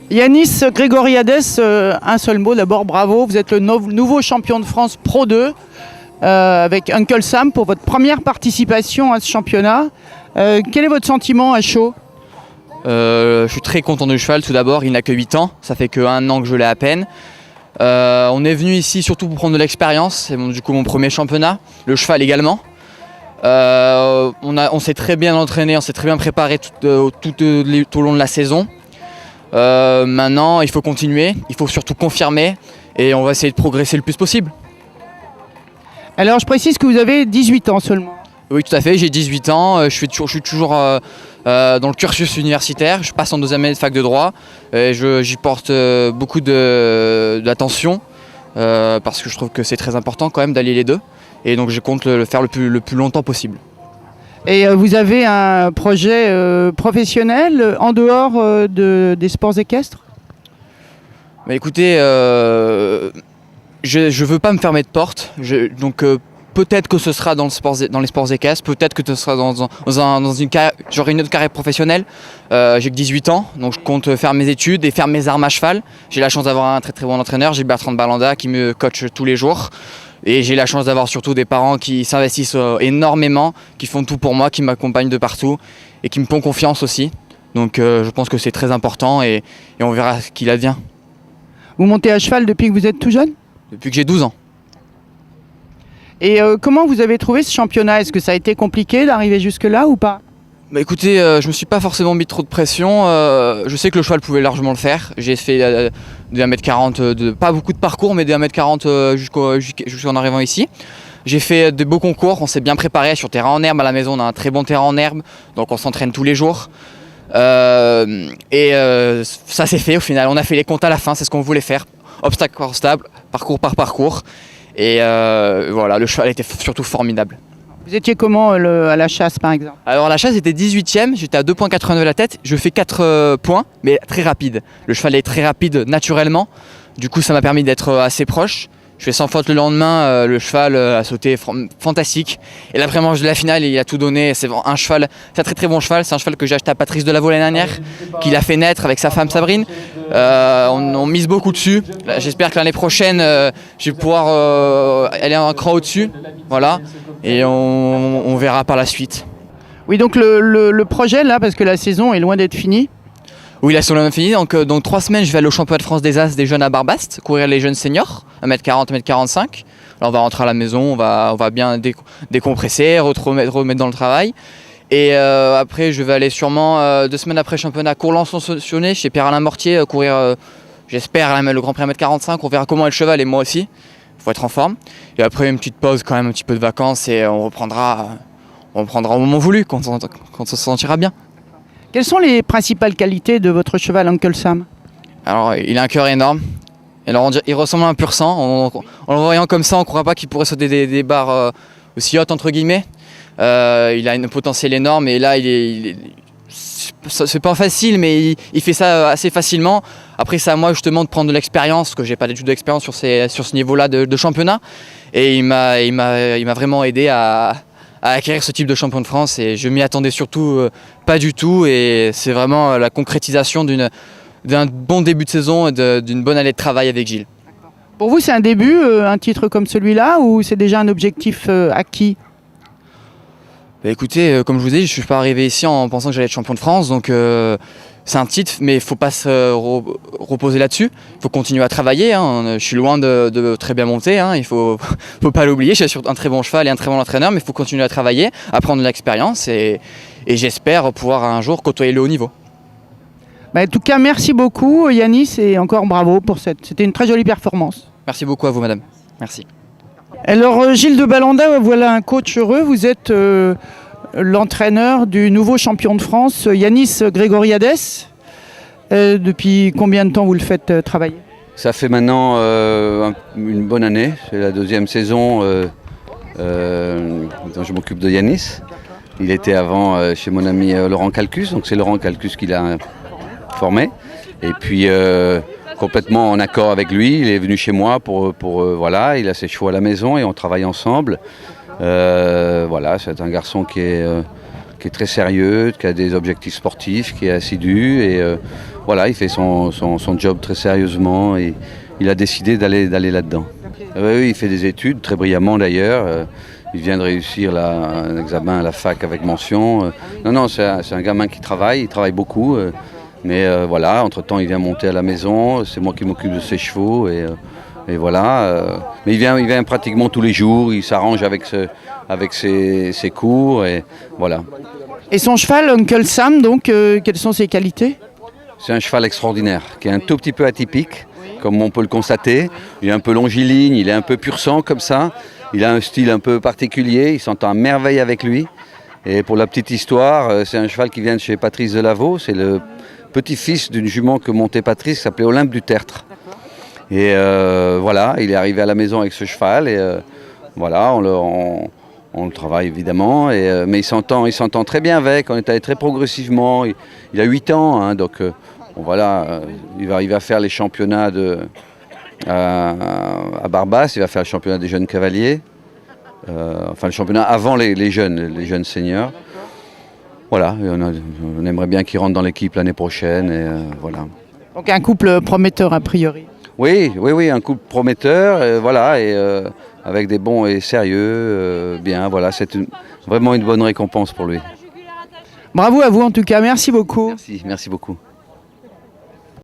Yanis Grégoriades, un seul mot d'abord, bravo, vous êtes le nouveau champion de France Pro 2 avec Uncle Sam pour votre première participation à ce championnat. Quel est votre sentiment à chaud? Je suis très content du cheval tout d'abord, il n'a que 8 ans, ça fait que 1 an que je l'ai à peine. On est venu ici surtout pour prendre de l'expérience, c'est du coup mon premier championnat, le cheval également. On s'est très bien entraîné, on s'est très bien préparé tout au long de la saison. Maintenant il faut continuer, il faut surtout confirmer et on va essayer de progresser le plus possible. Alors je précise que vous avez 18 ans seulement. Oui tout à fait, j'ai 18 ans, je suis toujours dans le cursus universitaire, je passe en 2e année de fac de droit et j'y porte beaucoup d'attention parce que je trouve que c'est très important quand même d'allier les deux et donc je compte le faire le plus longtemps possible. Et vous avez un projet professionnel en dehors des sports équestres? Bah écoutez, je ne veux pas me fermer de porte, donc peut-être que ce sera dans les sports équestres, peut-être que ce sera j'aurai une autre carrière professionnelle. J'ai que 18 ans, donc je compte faire mes études et faire mes armes à cheval. J'ai la chance d'avoir un très très bon entraîneur, j'ai Bertrand de Balanda qui me coach tous les jours. Et j'ai la chance d'avoir surtout des parents qui s'investissent énormément, qui font tout pour moi, qui m'accompagnent de partout et qui me font confiance aussi. Donc je pense que c'est très important et on verra ce qu'il advient. Vous montez à cheval depuis que vous êtes tout jeune? Depuis que j'ai 12 ans. Et comment vous avez trouvé ce championnat? Est-ce que ça a été compliqué d'arriver jusque-là ou pas? Bah écoutez, je me suis pas forcément mis trop de pression, je sais que le cheval pouvait largement le faire. J'ai fait des 1m40, pas beaucoup de parcours mais des 1m40 jusqu'en arrivant ici. J'ai fait de beaux concours, on s'est bien préparé sur terrain en herbe à la maison, on a un très bon terrain en herbe, donc on s'entraîne tous les jours. Ça s'est fait au final, on a fait les comptes à la fin, c'est ce qu'on voulait faire. Obstacle par obstacle, parcours par parcours. Et voilà, le cheval était surtout formidable. Vous étiez comment à la chasse par exemple? Alors la chasse était 18e, j'étais à 2,89 la tête, je fais 4 points, mais très rapide. Le cheval est très rapide naturellement, du coup ça m'a permis d'être assez proche. Je fais sans faute le lendemain, le cheval a sauté fantastique. Et l'après-manche de la finale, il a tout donné. C'est un cheval, c'est un très très bon cheval. C'est un cheval que j'ai acheté à Patrice Delaveau l'année dernière, qu'il a fait naître avec sa femme Sabrine. On mise beaucoup dessus. J'espère que l'année prochaine, je vais pouvoir aller un cran au-dessus. Voilà. Et on verra par la suite. Oui, donc le projet là, parce que la saison est loin d'être finie. Oui, la saison est finie. Donc 3 semaines, je vais aller au championnat de France des As des jeunes à Barbaste, courir les jeunes seniors, 1m40, 1m45. Alors on va rentrer à la maison, on va bien décompresser, remettre dans le travail. Et après, je vais aller sûrement 2 semaines après championnat Courlans-Sansonnet chez Pierre-Alain Mortier, courir, j'espère, le Grand Prix 1m45. On verra comment est le cheval et moi aussi. Il faut être en forme. Et après, une petite pause, quand même, un petit peu de vacances et on reprendra au moment voulu, quand on se sentira bien. Quelles sont les principales qualités de votre cheval Uncle Sam? Alors, il a un cœur énorme. Alors, il ressemble à un pur sang. En le voyant comme ça, on ne croit pas qu'il pourrait sauter des barres aussi hautes, entre guillemets. Il a un potentiel énorme et là, c'est pas facile, mais il fait ça assez facilement. Après, c'est à moi justement de prendre de l'expérience, parce que j'ai pas du tout d'expérience sur ce niveau-là de championnat. Et il m'a vraiment aidé à acquérir ce type de champion de France et je m'y attendais surtout pas du tout et c'est vraiment la concrétisation d'un bon début de saison et d'une bonne année de travail avec Gilles. Pour vous c'est un début, un titre comme celui-là ou c'est déjà un objectif acquis? Bah écoutez, comme je vous dis, je ne suis pas arrivé ici en pensant que j'allais être champion de France, donc c'est un titre, mais il ne faut pas se reposer là-dessus. Il faut continuer à travailler. Hein. Je suis loin de très bien monter. Hein. Il ne faut pas l'oublier. J'ai un très bon cheval et un très bon entraîneur, mais il faut continuer à travailler, à prendre de l'expérience et j'espère pouvoir un jour côtoyer le haut niveau. Bah, en tout cas, merci beaucoup Yanis et encore bravo pour c'était une très jolie performance. Merci beaucoup à vous, madame. Merci. Alors Gilles de Balanda, voilà un coach heureux. Vous êtes l'entraîneur du nouveau champion de France, Yanis Grégoriades. Depuis combien de temps vous le faites travailler? Ça fait maintenant une bonne année. C'est la 2e saison dont je m'occupe de Yanis. Il était avant chez mon ami Laurent Calcus, donc c'est Laurent Calcus qui l'a formé. Et puis complètement en accord avec lui, il est venu chez moi voilà, il a ses chevaux à la maison et on travaille ensemble. Voilà, c'est un garçon qui est qui est très sérieux, qui a des objectifs sportifs, qui est assidu. Et voilà, il fait son job très sérieusement et il a décidé d'aller là-dedans. Oui, il fait des études, très brillamment d'ailleurs. Il vient de réussir un examen à la fac avec mention. Non, c'est un gamin qui travaille, il travaille beaucoup. Mais voilà, entre-temps, il vient monter à la maison. C'est moi qui m'occupe de ses chevaux. Et voilà. Mais il vient pratiquement tous les jours. Il s'arrange avec ses cours. Et voilà. Et son cheval, Uncle Sam, donc, quelles sont ses qualités? C'est un cheval extraordinaire, qui est un tout petit peu atypique, comme on peut le constater. Il est un peu longiligne, il est un peu pur sang comme ça. Il a un style un peu particulier, il s'entend à merveille avec lui. Et pour la petite histoire, c'est un cheval qui vient de chez Patrice Delaveau. C'est le petit-fils d'une jument que montait Patrice, qui s'appelait Olympe du Tertre. Et voilà, il est arrivé à la maison avec ce cheval. Et voilà, on le travaille évidemment. Mais il s'entend très bien avec. On est allé très progressivement. Il a 8 ans, hein, donc voilà, il va arriver à faire les championnats à Barbas. Il va faire le championnat des jeunes cavaliers. Enfin, le championnat avant les jeunes seniors. Voilà, et on aimerait bien qu'il rentre dans l'équipe l'année prochaine. Et voilà. Donc un couple prometteur a priori. Oui, un couple prometteur, voilà, et avec des bons et sérieux, bien, voilà, c'est vraiment une bonne récompense pour lui. Bravo à vous en tout cas, merci beaucoup. Merci beaucoup.